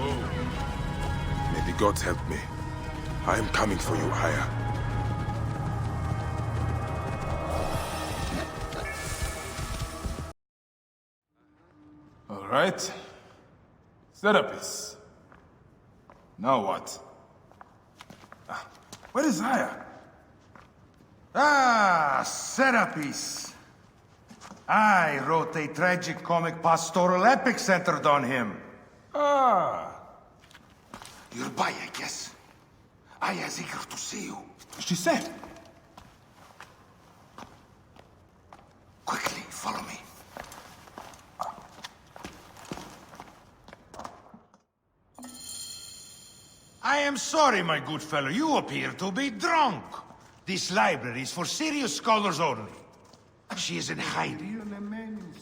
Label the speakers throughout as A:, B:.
A: May the gods help me. I am coming for you, Aya.
B: All right. Serapis. Now what? Where is Aya?
C: Ah, Serapis. I wrote a tragic comic pastoral epic centered on him.
B: Ah,
C: You're by, I guess. Aya's eager to see you.
B: she said.
C: Quickly, follow me. I am sorry, my good fellow. You appear to be drunk. This library is for serious scholars only. She is in hiding.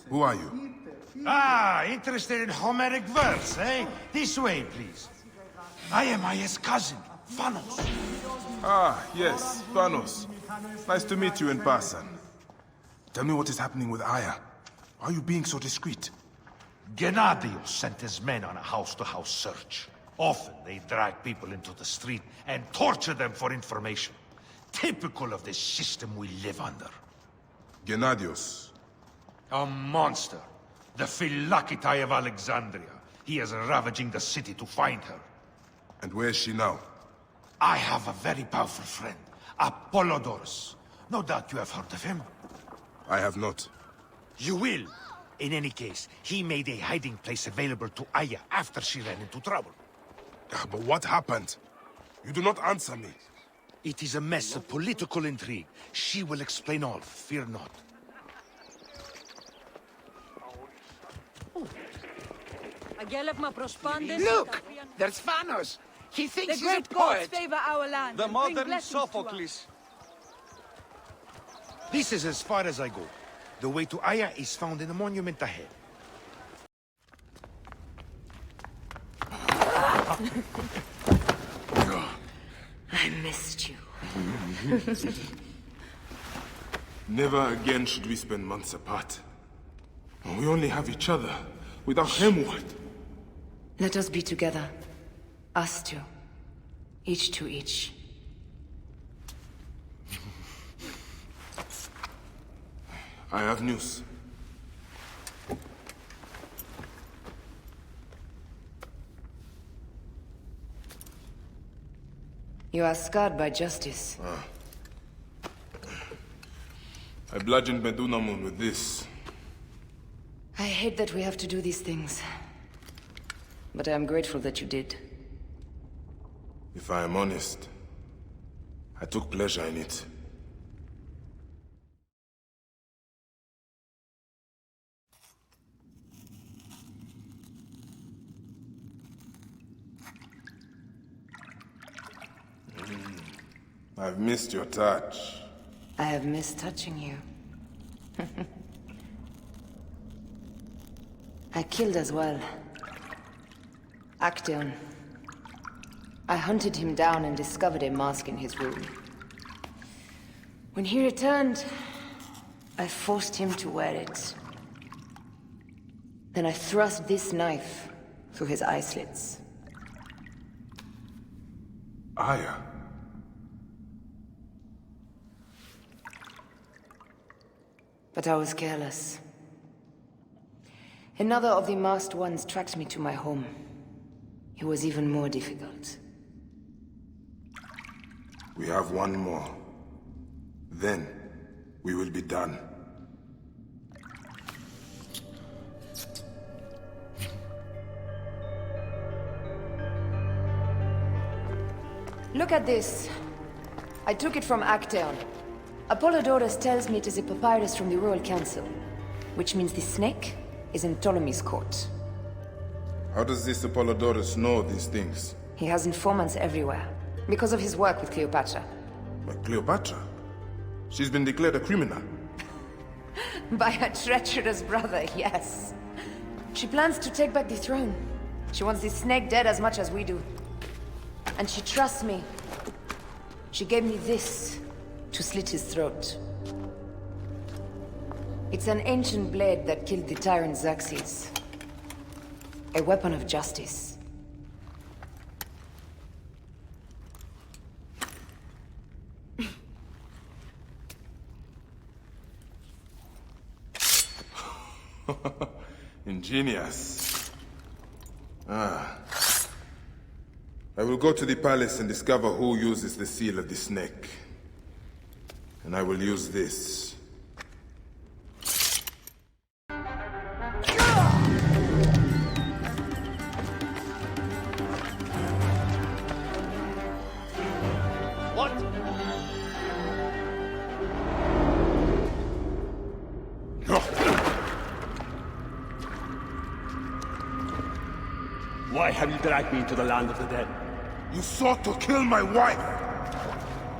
A: Who are you?
C: Ah, interested in Homeric verse, eh? This way, please. I am Aya's cousin, Phanos.
A: Ah, yes, Thanos. Nice to meet you in person. Tell me what is happening with Aya. Why are you being so discreet?
C: Gennadios sent his men on a house-to-house search. Often they drag people into the street and torture them for information. Typical of the system we live under.
A: Gennadios.
C: A monster. The Phylakitai of Alexandria. He is ravaging the city to find her.
A: And where is she now?
C: I have a very powerful friend, Apollodorus. No doubt you have heard of him.
A: I have not.
C: You will. In any case, he made a hiding place available to Aya after she ran into trouble.
A: But what happened? You do not answer me.
C: It is a mess of political intrigue. She will explain all, fear not.
D: Look! There's Phanos! He thinks
E: The
D: he's a
E: great gods
D: poet!
E: favor our land.
F: The
E: and bring
F: modern
E: blessings to us.
F: Sophocles.
C: This is as far as I go. The way to Aya is found in the monument ahead.
E: I missed you.
A: Never again should we spend months apart. We only have each other. Without him, what?
E: Let us be together. Us two. Each to each.
A: I have news.
E: You are scarred by justice.
A: I bludgeoned Medunamun with this.
E: I hate that we have to do these things. But I am grateful that you did.
A: If I am honest, I took pleasure in it. I've missed your touch.
E: I have missed touching you. I killed as well. Actaeon. I hunted him down and discovered a mask in his room. When he returned, I forced him to wear it. Then I thrust this knife through his eye slits.
A: Aya.
E: But I was careless. Another of the masked ones tracked me to my home. It was even more difficult.
A: We have one more. Then, we will be done.
E: Look at this. I took it from Actaeon. Apollodorus tells me it is a papyrus from the Royal Council, which means the snake is in Ptolemy's court.
A: How does this Apollodorus know these things?
E: He has informants everywhere, because of his work with Cleopatra.
A: But Cleopatra? She's been declared a criminal.
E: By her treacherous brother, yes. She plans to take back the throne. She wants the snake dead as much as we do. And she trusts me. She gave me this to slit his throat. It's an ancient blade that killed the tyrant Xerxes. A weapon of justice.
A: Ingenious. Ah. I will go to the palace and discover who uses the seal of the snake. And I will use this.
C: What?
F: Why have you dragged me into the land of the dead?
A: You sought to kill my wife!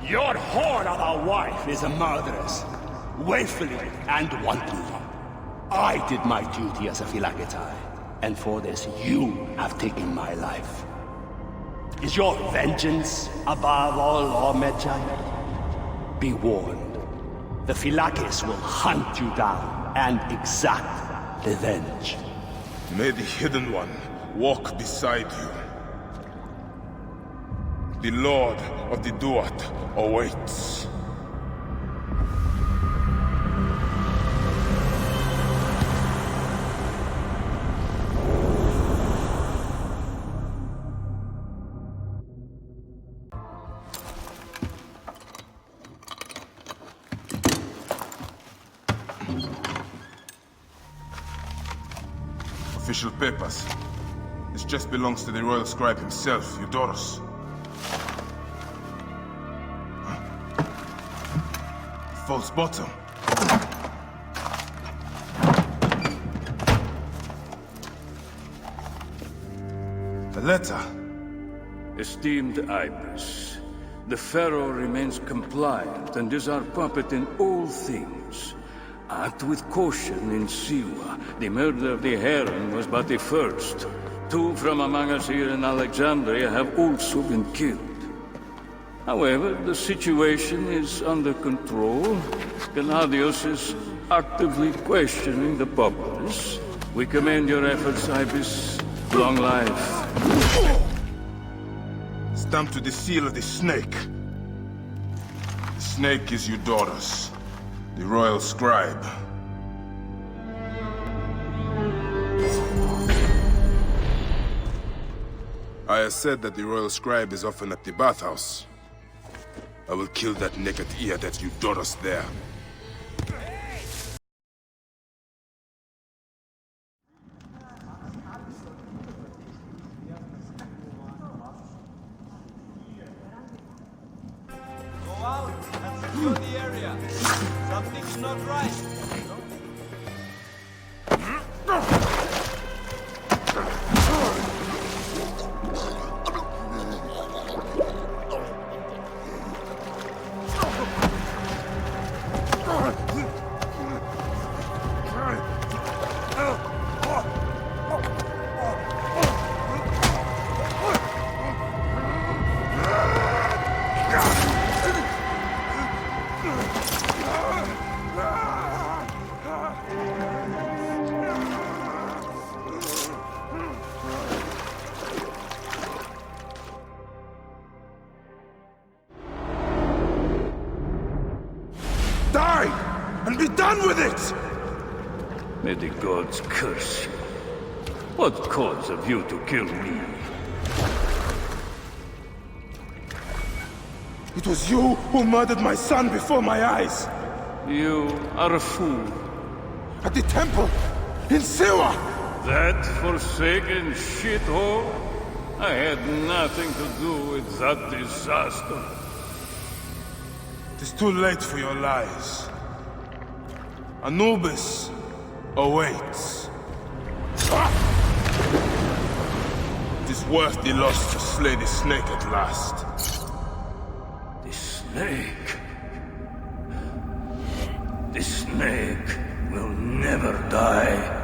F: Your whore of a wife is a murderess, willfully and wantonly. I did my duty as a Phylakitai, and for this you have taken my life. Is your vengeance above all law, Medjay? Be warned. The Phylakis will hunt you down and exact revenge.
A: May the Hidden One walk beside you. The Lord of the Duat awaits. Official papers. This chest belongs to the royal scribe himself, Eudorus. False bottom. The letter.
G: Esteemed Ibis, the Pharaoh remains compliant and is our puppet in all things. Act with caution in Siwa. The murder of the Heron was but the first. 2 from among us here in Alexandria have also been killed. However, the situation is under control. Gennadios is actively questioning the populace. We commend your efforts, Ibis. Long life.
A: Stamped with the seal of the snake. The snake is Eudorus, the royal scribe. Aya said that the royal scribe is often at the bathhouse. I will kill that naked ear that Eudorus there.
H: Go out and secure the area. Something's not right.
A: Die! And be done with it!
G: May the gods curse you. What cause have you to kill me?
A: It was you who murdered my son before my eyes!
G: You are a fool.
A: At the temple! In Siwa!
G: That forsaken shithole? I had nothing to do with that disaster.
A: It is too late for your lies. Anubis awaits. It is worth the loss to slay the snake at last.
G: The snake. The snake will never die.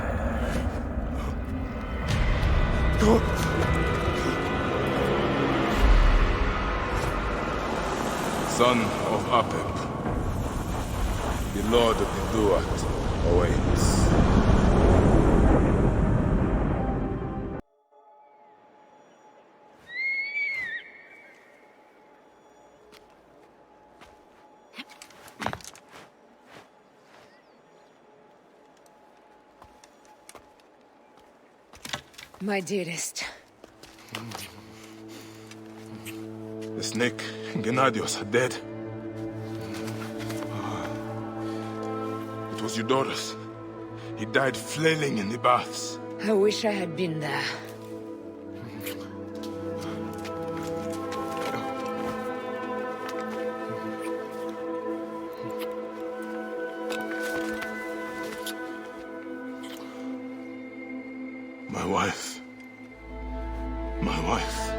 A: Son of Apep, the Lord of the Duat awaits.
E: My dearest.
B: The snake and Gennadios are dead. It was Eudorus. He died flailing in the baths.
E: I wish I had been there.
B: My wife. My wife.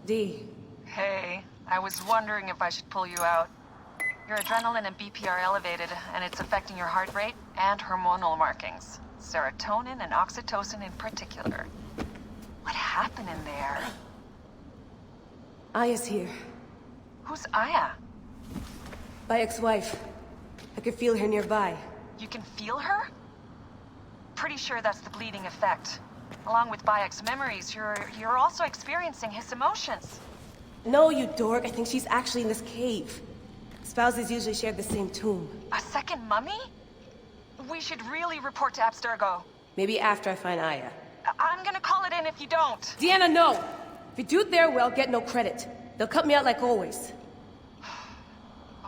I: Dee.
J: Hey, I was wondering if I should pull you out. Your adrenaline and BP are elevated, and it's affecting your heart rate and hormonal markings. Serotonin and oxytocin in particular. What happened in there?
I: Aya's here.
J: Who's Aya?
I: My ex-wife. I could feel her nearby.
J: You can feel her? Pretty sure that's the bleeding effect. Along with Bayek's memories, you're also experiencing his emotions.
I: No, you dork. I think she's actually in this cave. Spouses usually share the same tomb.
J: A second mummy? We should really report to Abstergo.
I: Maybe after I find Aya.
J: I'm gonna call it in if you don't.
I: Deanna, no! If you do it their way, I'll get no credit. They'll cut me out like always.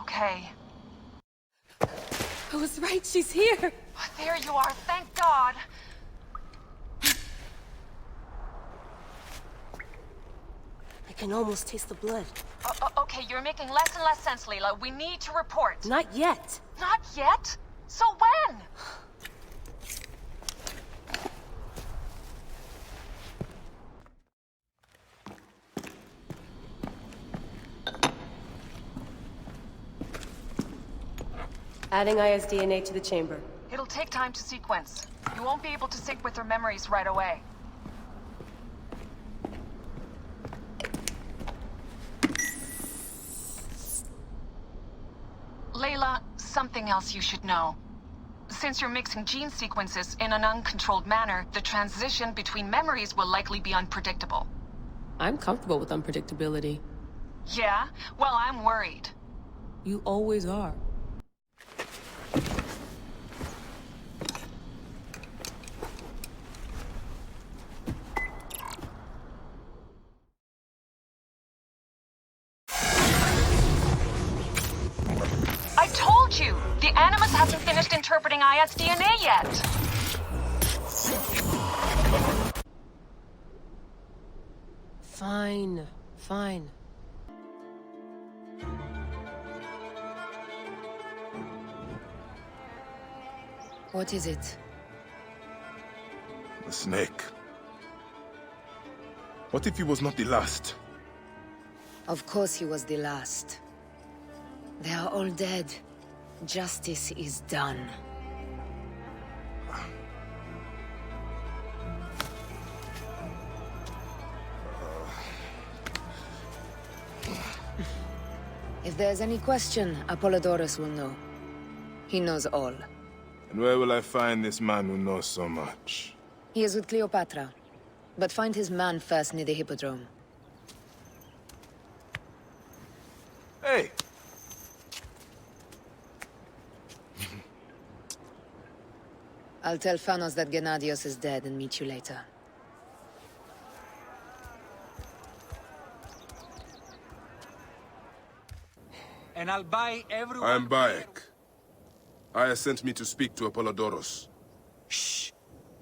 J: Okay.
I: I was right, she's here!
J: There you are, thank God.
I: I can almost taste the blood.
J: Okay, you're making less and less sense, Layla. We need to report.
I: Not yet.
J: Not yet? So when?
I: Adding Aya's DNA to the chamber.
J: It'll take time to sequence. You won't be able to sync with her memories right away. Layla, something else you should know. Since you're mixing gene sequences in an uncontrolled manner, the transition between memories will likely be unpredictable.
I: I'm comfortable with unpredictability.
J: Yeah? Well, I'm worried.
I: You always are.
J: I told you! The Animus hasn't finished interpreting Aya's DNA yet!
I: Fine. Fine.
E: What is it?
B: The snake. What if he was not the last?
E: Of course he was the last. They are all dead. Justice is done. If there's any question, Apollodorus will know. He knows all.
B: And where will I find this man who knows so much?
E: He is with Cleopatra. But find his man first near the Hippodrome.
B: Hey!
E: I'll tell Phanos that Gennadios is dead and meet you later.
H: And I'll buy everyone...
B: I am Bayek. Aya sent me to speak to Apollodorus.
H: Shh.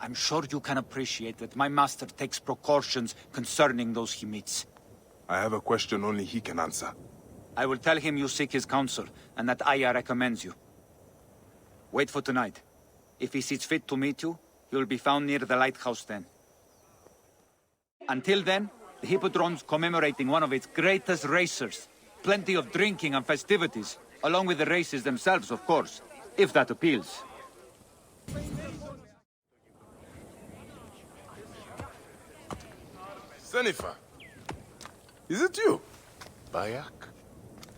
H: I'm sure you can appreciate that my master takes precautions concerning those he meets.
B: I have a question only he can answer.
H: I will tell him you seek his counsel, and that Aya recommends you. Wait for tonight. If he sees fit to meet you, he will be found near the lighthouse then. Until then, the Hippodrome's commemorating one of its greatest racers. Plenty of drinking and festivities, along with the races themselves, of course, if that appeals.
B: Sennifer, is it you?
K: Bayek?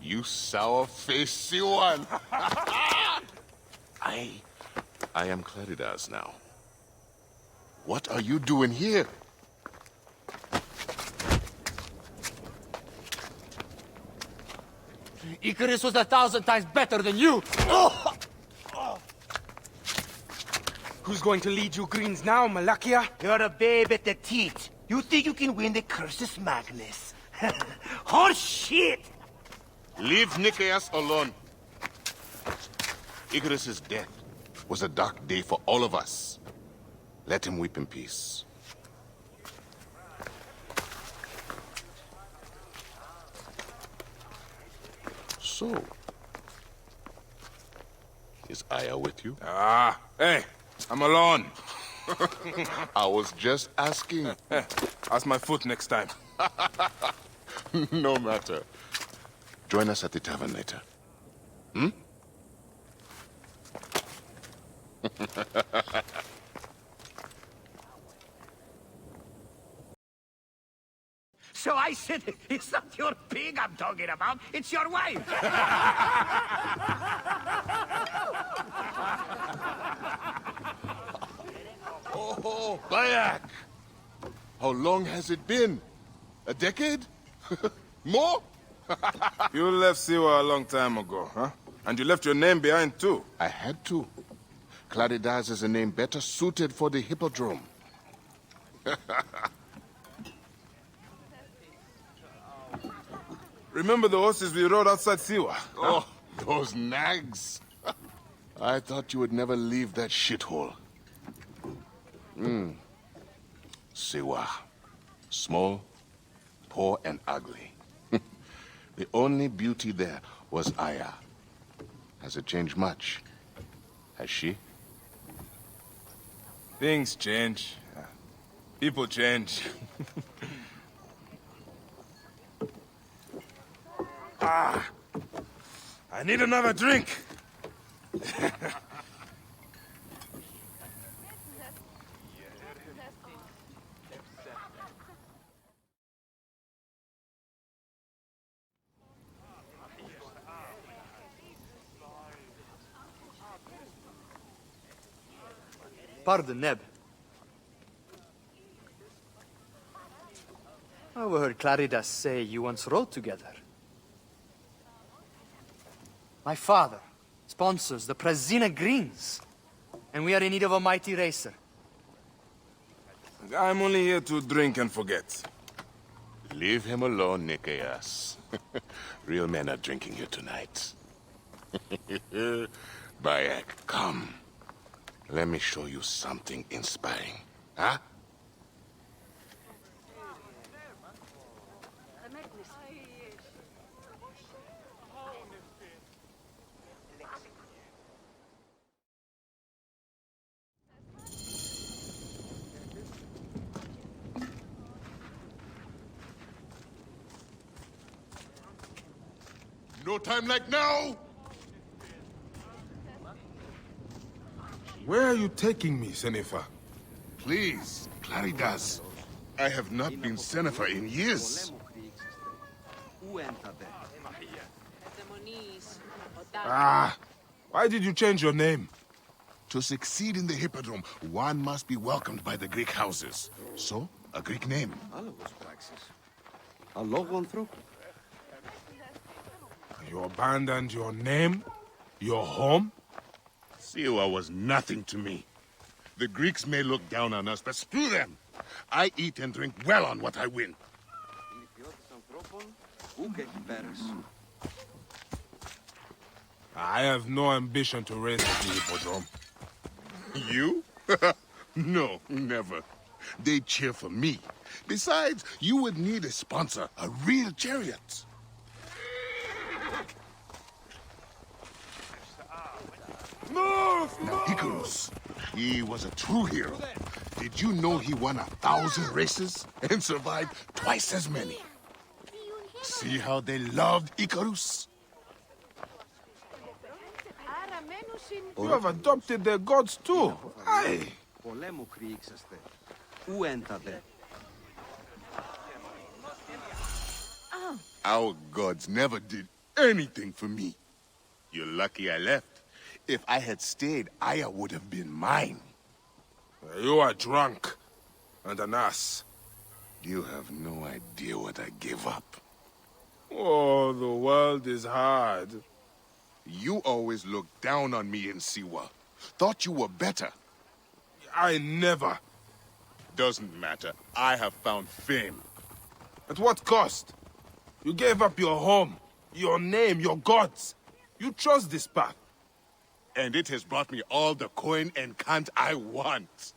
K: You sour-faced Siwan! I am Claridas now. What are you doing here?
L: Icarus was 1,000 times better than you! Oh!
M: Who's going to lead you Greens now, Malakia?
D: You're a babe at the teat. You think you can win the Cursus Magnus? Horse shit!
K: Leave Nicaeus alone. Icarus's death was a dark day for all of us. Let him weep in peace. So, is Aya with you?
B: Hey, I'm alone.
K: I was just asking.
B: Ask my foot next time.
K: No matter. Join us at the tavern later. Hmm?
D: So I said, it's not your pig I'm talking about, it's your wife.
K: Oh, Bayek! How long has it been? A decade? More?
A: You left Siwa a long time ago, huh? And you left your name behind, too.
K: I had to. Claridas is a name better suited for the Hippodrome.
A: Remember the horses we rode outside Siwa?
K: Oh, those nags. I thought you would never leave that shithole. Siwa. Small, poor, and ugly. The only beauty there was Aya. Has it changed much? Has she?
A: Things change. People change. I need another drink.
L: Pardon, Neb. I overheard Claridas say you once rode together. My father sponsors the Prasina Greens, and we are in need of a mighty racer.
A: I'm only here to drink and forget.
K: Leave him alone, Nicaeus. Real men are drinking here tonight. Bayek, come. Let me show you something inspiring. Huh? No time like now!
A: Where are you taking me, Sennefer?
K: Please, Claridas. I have not been Sennefer in years.
A: Why did you change your name?
K: To succeed in the Hippodrome, one must be welcomed by the Greek houses. So, a Greek name.
A: You abandoned your name? Your home?
K: Siwa was nothing to me. The Greeks may look down on us, but screw them. I eat and drink well on what I win.
A: I have no ambition to race at the Hippodrome.
K: You? No, never. They cheer for me. Besides, you would need a sponsor, a real chariot.
A: Move!
K: Now, Icarus, he was a true hero. Did you know he won 1,000 races and survived twice as many? See how they loved Icarus?
A: You have adopted their gods too. Aye.
K: Our gods never did Anything for me. You're lucky I left. If I had stayed, Aya would have been mine.
B: You are drunk. And an ass.
K: You have no idea what I gave up.
B: Oh, the world is hard.
K: You always looked down on me in Siwa. Thought you were better.
B: I never.
K: Doesn't matter. I have found fame.
B: At what cost? You gave up your home, your name, your gods. You chose this path.
K: And it has brought me all the coin and cant I want.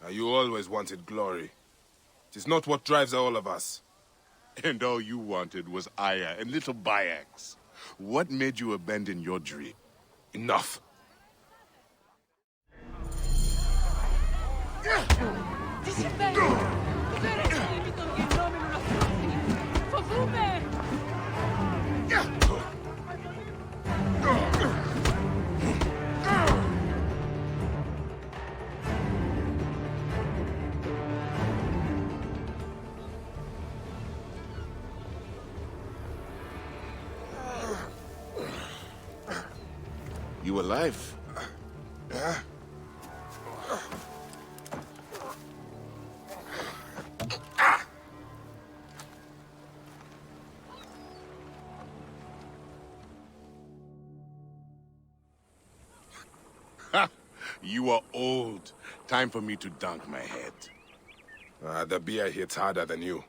B: Now, you always wanted glory. It is not what drives all of us.
K: And all you wanted was Aya and little Bayaks. What made you abandon your dream?
B: Enough.
K: You alive?
B: Yeah?
K: Ha! You are old. Time for me to dunk my head.
B: The beer hits harder than you.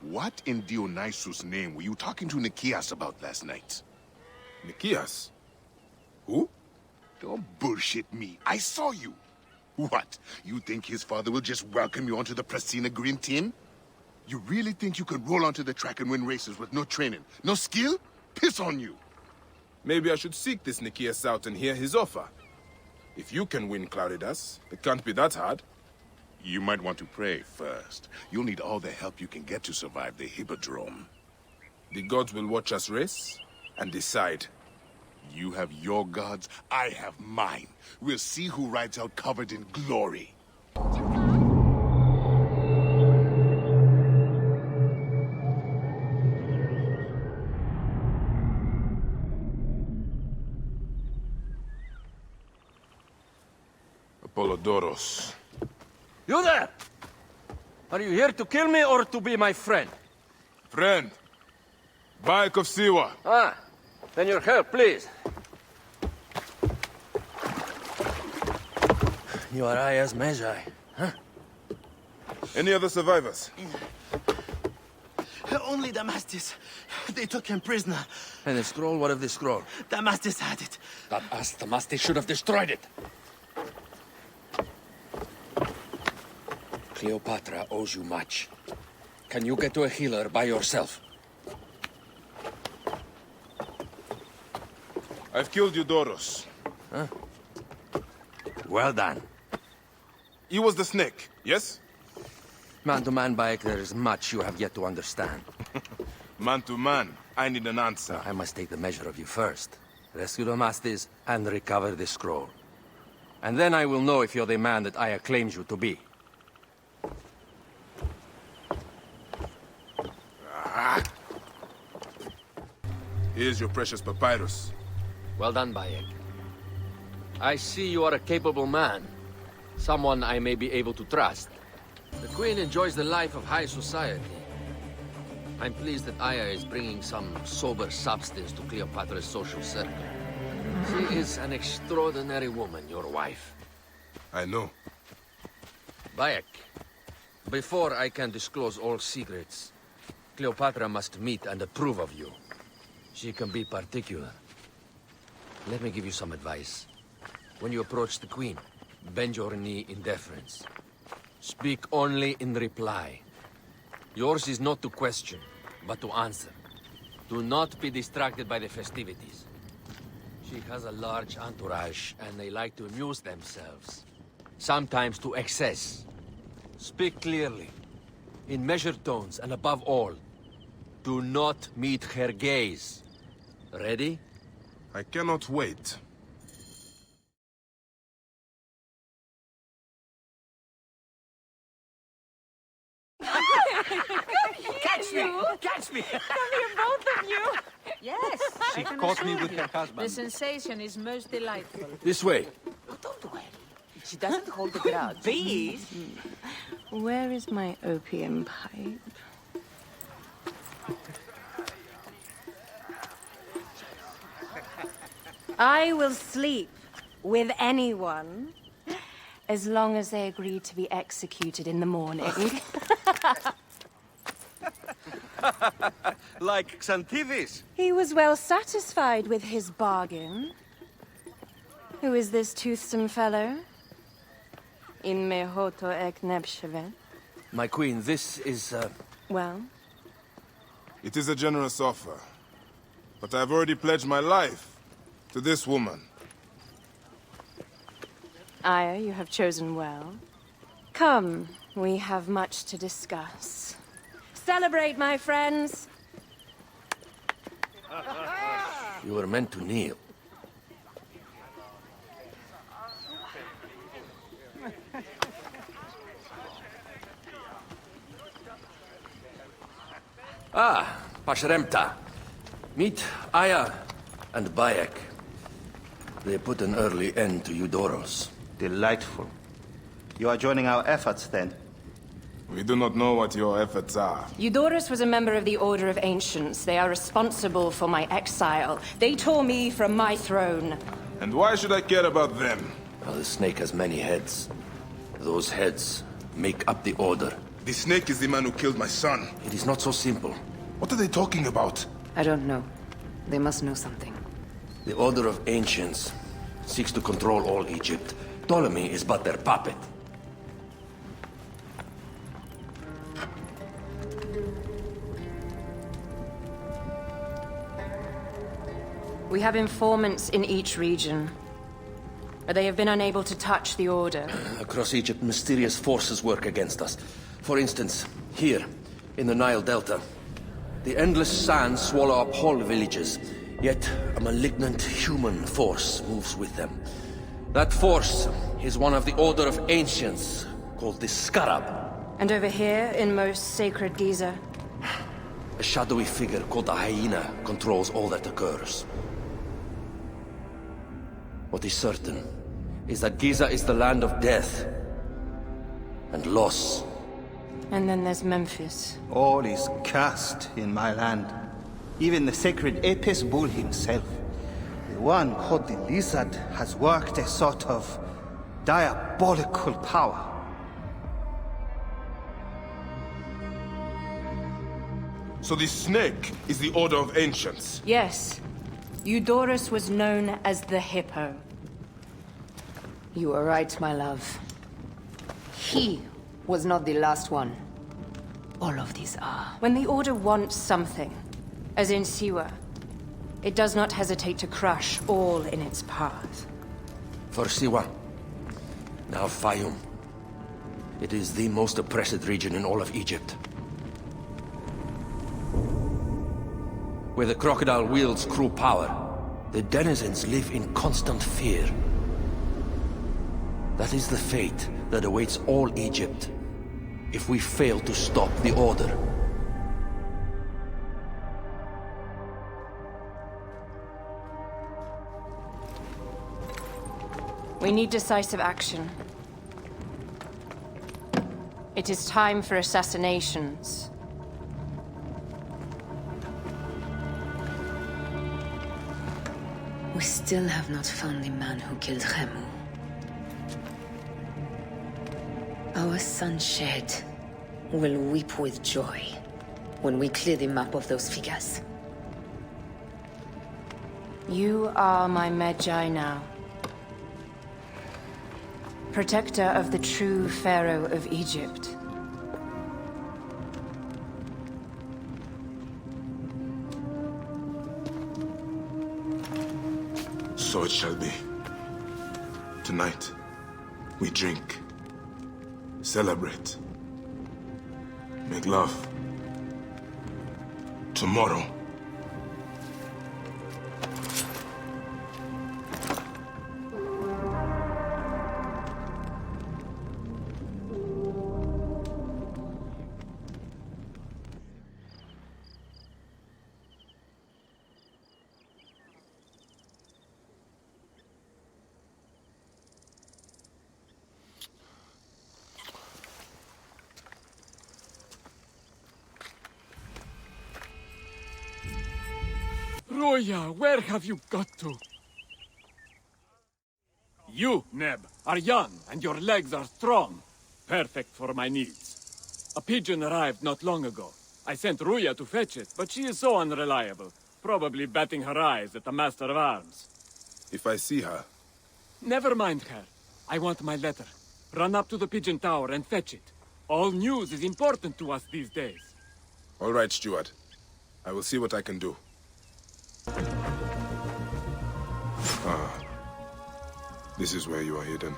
K: What in Dionysus' name were you talking to Nikias about last night?
B: Nikias? Who?
K: Don't bullshit me. I saw you. What? You think his father will just welcome you onto the Prasina Green team? You really think you can roll onto the track and win races with no training, no skill? Piss on you.
B: Maybe I should seek this Nikias out and hear his offer. If you can win Claridas, it can't be that hard.
K: You might want to pray first. You'll need all the help you can get to survive the Hippodrome.
B: The gods will watch us race and decide.
K: You have your gods, I have mine. We'll see who rides out covered in glory.
B: Apollodoros.
N: You there! Are you here to kill me or to be my friend?
B: Friend. Bayek of Siwa.
N: Ah, then your help, please. You are Aya's Magi, huh?
B: Any other survivors?
D: Only Damastis. They took him prisoner.
N: And the scroll? What of the scroll?
D: Damastis had it.
N: That ass Damastis should have destroyed it. Cleopatra owes you much. Can you get to a healer by yourself?
B: I've killed Eudoros.
N: Huh? Well done.
B: He was the snake, yes?
N: Man to man, Bayek, there is much you have yet to understand.
B: Man to man, I need an answer.
N: I must take the measure of you first. Rescue Damastis and recover the scroll. And then I will know if you're the man that Aya claims you to be.
B: Here's your precious papyrus.
N: Well done, Bayek. I see you are a capable man. Someone I may be able to trust. The Queen enjoys the life of high society. I'm pleased that Aya is bringing some sober substance to Cleopatra's social circle. She is an extraordinary woman, your wife.
B: I know.
N: Bayek, before I can disclose all secrets, Cleopatra must meet and approve of you. She can be particular. Let me give you some advice. When you approach the Queen, bend your knee in deference. Speak only in reply. Yours is not to question, but to answer. Do not be distracted by the festivities. She has a large entourage, and they like to amuse themselves. Sometimes to excess. Speak clearly, in measured tones, and above all, do not meet her gaze. Ready?
B: I cannot wait.
D: Catch me! Catch me!
J: Come here, both of you!
O: Yes.
P: She
O: I can
P: caught me
O: assure
P: with
O: you.
P: her husband.
O: The sensation is most delightful.
N: This way.
O: Don't worry. She doesn't hold a grudge. Please.
I: Where is my opium pipe? I will sleep with anyone as long as they agree to be executed in the morning.
P: Like Xantivis.
I: He was well satisfied with his bargain. Who is this toothsome fellow? In mehoto ek nebshevet.
N: My queen, this is,
I: Well,
A: It is a generous offer, but I've already pledged my life to this woman.
I: Aya, you have chosen well. Come, we have much to discuss. Celebrate, my friends!
N: you were meant to kneel. Ah, Pashremta. Meet Aya and Bayek. They put an early end to Eudoros.
Q: Delightful. You are joining our efforts, then?
A: We do not know what your efforts are.
I: Eudoros was a member of the Order of Ancients. They are responsible for my exile. They tore me from my throne.
A: And why should I care about them?
N: Well, the snake has many heads. Those heads make up the Order.
A: The snake is the man who killed my son.
N: It is not so simple.
A: What are they talking about?
E: I don't know. They must know something.
N: The Order of Ancients seeks to control all Egypt. Ptolemy is but their puppet.
I: We have informants in each region, but they have been unable to touch the Order.
N: Across Egypt, mysterious forces work against us. For instance, here, in the Nile Delta, the endless sands swallow up whole villages, yet a malignant human force moves with them. That force is one of the Order of Ancients, called the Scarab.
I: And over here, in most sacred Giza,
N: A shadowy figure called the Hyena controls all that occurs. What is certain is that Giza is the land of death and loss.
I: and then there's Memphis.
Q: All is cursed in my land. Even the sacred Apis bull himself. The one called the Lizard has worked a sort of diabolical power.
A: So the snake is the Order of Ancients?
I: Yes. Eudoros was known as the Hippo.
E: You are right, my love. He was not the last one. All of these are.
I: When the Order wants something, as in Siwa, it does not hesitate to crush all in its path.
N: For Siwa, now Fayum. It is the most oppressed region in all of Egypt. Where the crocodile wields cruel power, the denizens live in constant fear. That is the fate that awaits all Egypt if we fail to stop the Order.
I: We need decisive action. It is time for assassinations.
E: We still have not found the man who killed Khemu. Our son Shed will weep with joy when we clear the map of those figures.
I: You are my Medjay now. Protector of the true Pharaoh of Egypt.
A: So it shall be. Tonight, we drink, celebrate, make love. Tomorrow,
G: Ruya, where have you got to? You, Neb, are young and your legs are strong. Perfect for my needs. A pigeon arrived not long ago. I sent Ruya to fetch it, but she is so unreliable. Probably batting her eyes at the Master of Arms.
B: If I see her...
G: Never mind her. I want my letter. Run up to the pigeon tower and fetch it. All news is important to us these days.
B: All right, Steward. I will see what I can do. Ah. This is where you are hidden.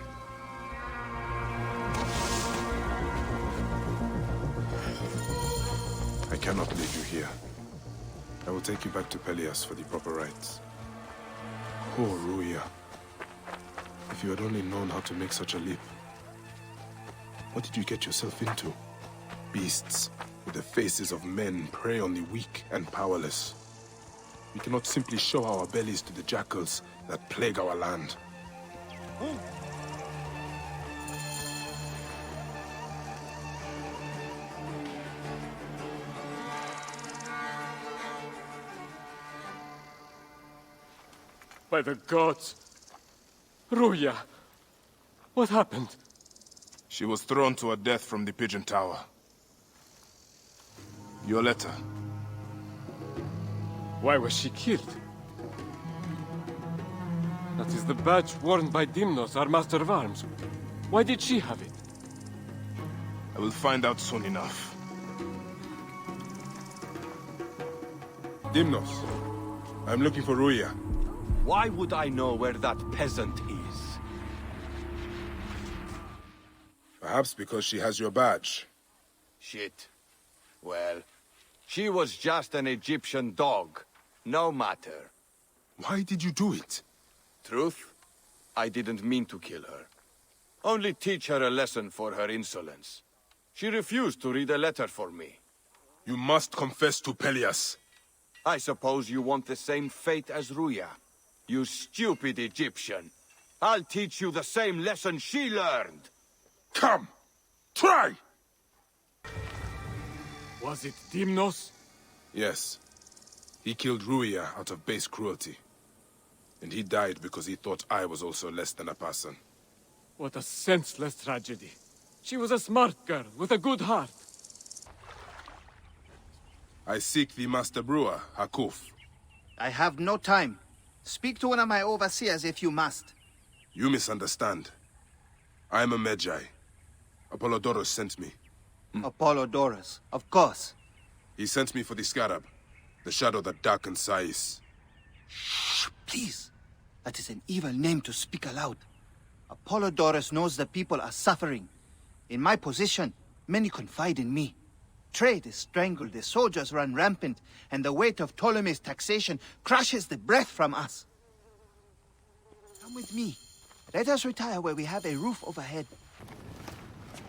B: I cannot leave you here. I will take you back to Pelias for the proper rites. Poor Ruya. If you had only known how to make such a leap. What did you get yourself into? Beasts with the faces of men prey on the weak and powerless. We cannot simply show our bellies to the jackals that plague our land.
G: By the gods! Ruya! What happened?
B: She was thrown to her death from the pigeon tower. Your letter.
G: Why was she killed? That is the badge worn by Dimnos, our Master of Arms. Why did she have it?
B: I will find out soon enough. Dimnos, I'm looking for Ruya.
P: Why would I know where that peasant is?
B: Perhaps because she has your badge.
P: Shit. Well, she was just an Egyptian dog. No matter.
B: Why did you do it?
P: Truth? I didn't mean to kill her. Only teach her a lesson for her insolence. She refused to read a letter for me.
B: You must confess to Pelias.
P: I suppose you want the same fate as Ruya. You stupid Egyptian. I'll teach you the same lesson she learned.
B: Come! Try!
G: Was it Dimnos?
B: Yes. He killed Ruya out of base cruelty. And he died because he thought I was also less than a person.
G: What a senseless tragedy. She was a smart girl with a good heart.
B: I seek the Master Brewer, Hakuf.
Q: I have no time. Speak to one of my overseers if you must.
B: You misunderstand. I am a Medjay. Apollodorus sent me.
Q: Apollodorus, of course.
B: He sent me for the Scarab, the shadow that darkens Sais.
Q: Shh, please. That is an evil name to speak aloud. Apollodorus knows the people are suffering. In my position, many confide in me. Trade is strangled, the soldiers run rampant, and the weight of Ptolemy's taxation crushes the breath from us. Come with me. Let us retire where we have a roof overhead.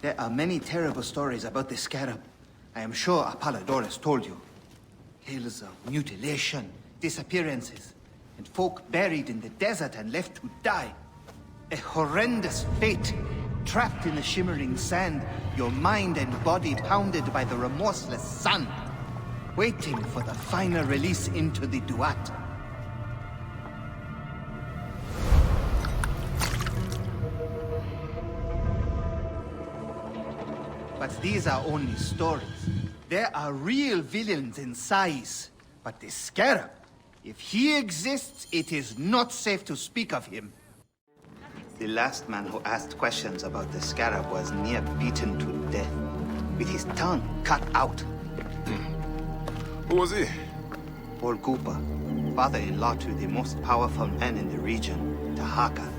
Q: There are many terrible stories about the Scarab. I am sure Apollodorus told you. Tales of mutilation, disappearances, and folk buried in the desert and left to die. A horrendous fate. Trapped in the shimmering sand, your mind and body pounded by the remorseless sun. Waiting for the final release into the Duat. But these are only stories. There are real villains in Sais. But the Scarab, if he exists, it is not safe to speak of him. The last man who asked questions about the Scarab was near beaten to death, with his tongue cut out.
B: Who was he?
Q: Bolgupa, father-in-law to the most powerful man in the region, Tahaka.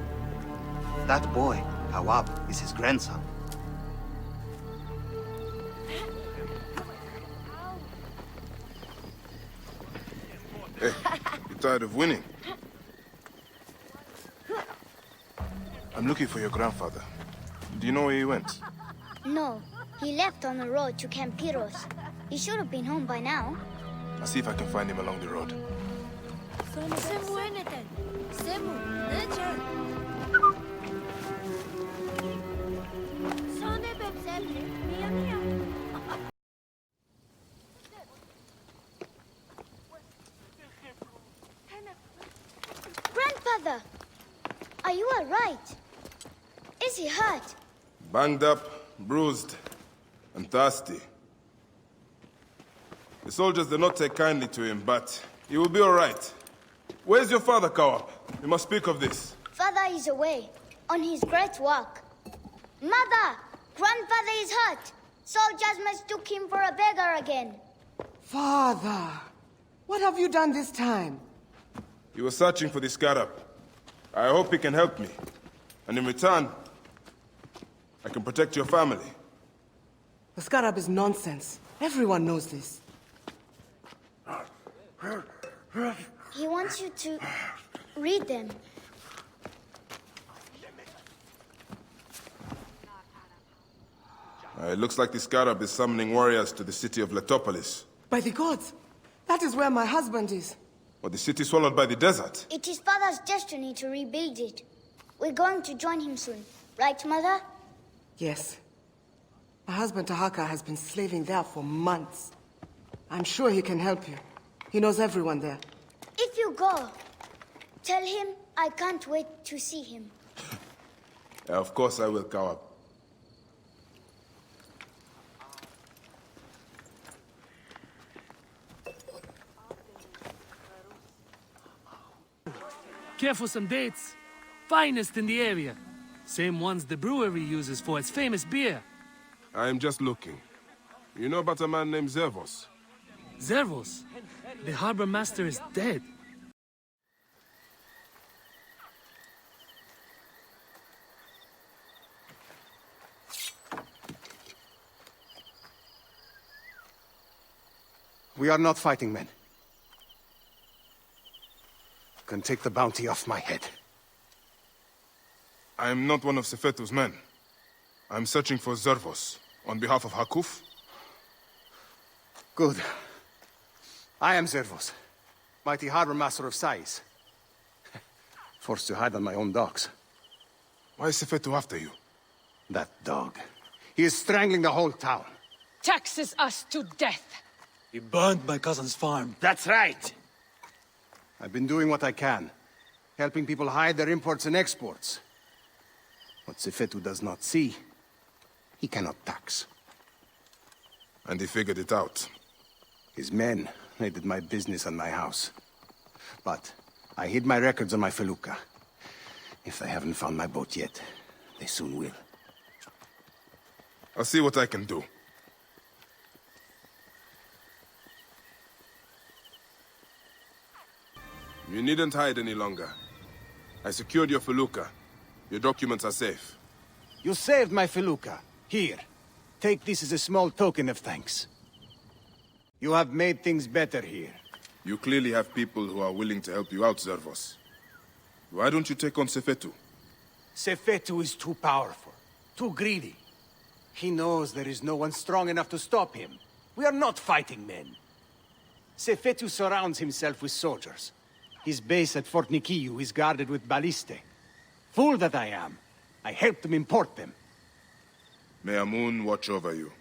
Q: That boy, Hawab, is his grandson.
B: Hey, you tired of winning? I'm looking for your grandfather. Do you know where he went?
R: No, he left on the road to Campiros. He should have been home by now.
B: I'll see if I can find him along the road.
R: Father, are you all right? Is he hurt?
A: Banged up, bruised, and thirsty. The soldiers did not take kindly to him, but he will be all right. Where's your father, Kawap? We must speak of this.
R: Father is away, on his great work. Mother! Grandfather is hurt! Soldiers mistook him for a beggar again.
S: Father! What have you done this time?
A: He was searching for the scarab. I hope he can help me. And in return, I can protect your family.
S: The scarab is nonsense. Everyone knows this.
R: He wants you to read them.
A: It looks like the scarab is summoning warriors to the city of Letopolis.
S: By the gods! That is where my husband is.
A: Or the city swallowed by the desert.
R: It is Father's destiny to rebuild it. We're going to join him soon. Right, Mother?
S: Yes. My husband Tahaka has been slaving there for months. I'm sure he can help you. He knows everyone there.
R: If you go, tell him I can't wait to see him.
A: Of course I will, Kawap.
T: Care for some dates? Finest in the area. Same ones the brewery uses for its famous beer.
B: I am just looking. You know about a man named Zervos?
T: Zervos? The harbor master is dead.
U: We are not fighting men. Can take the bounty off my head.
A: I am not one of Sefetu's men. I am searching for Zervos, on behalf of Hakuf.
U: Good. I am Zervos, mighty harbor master of Sais. Forced to hide on my own docks.
A: Why is Sefetu after you?
U: That dog. He is strangling the whole town.
O: Taxes us to death.
V: He burned my cousin's farm.
U: That's right. I've been doing what I can, helping people hide their imports and exports. What Sefetu does not see, he cannot tax.
A: And he figured it out.
U: His men raided my business and my house. But I hid my records on my felucca. If they haven't found my boat yet, they soon will.
A: I'll see what I can do. You needn't hide any longer. I secured your felucca. Your documents are safe.
U: You saved my felucca. Here. Take this as a small token of thanks. You have made things better here.
A: You clearly have people who are willing to help you out, Zervos. Why don't you take on Sefetu?
U: Sefetu is too powerful, too greedy. He knows there is no one strong enough to stop him. We are not fighting men. Sefetu surrounds himself with soldiers. His base at Fort Nikiu is guarded with ballistae. Fool that I am, I helped him import them.
A: May Amun watch over you.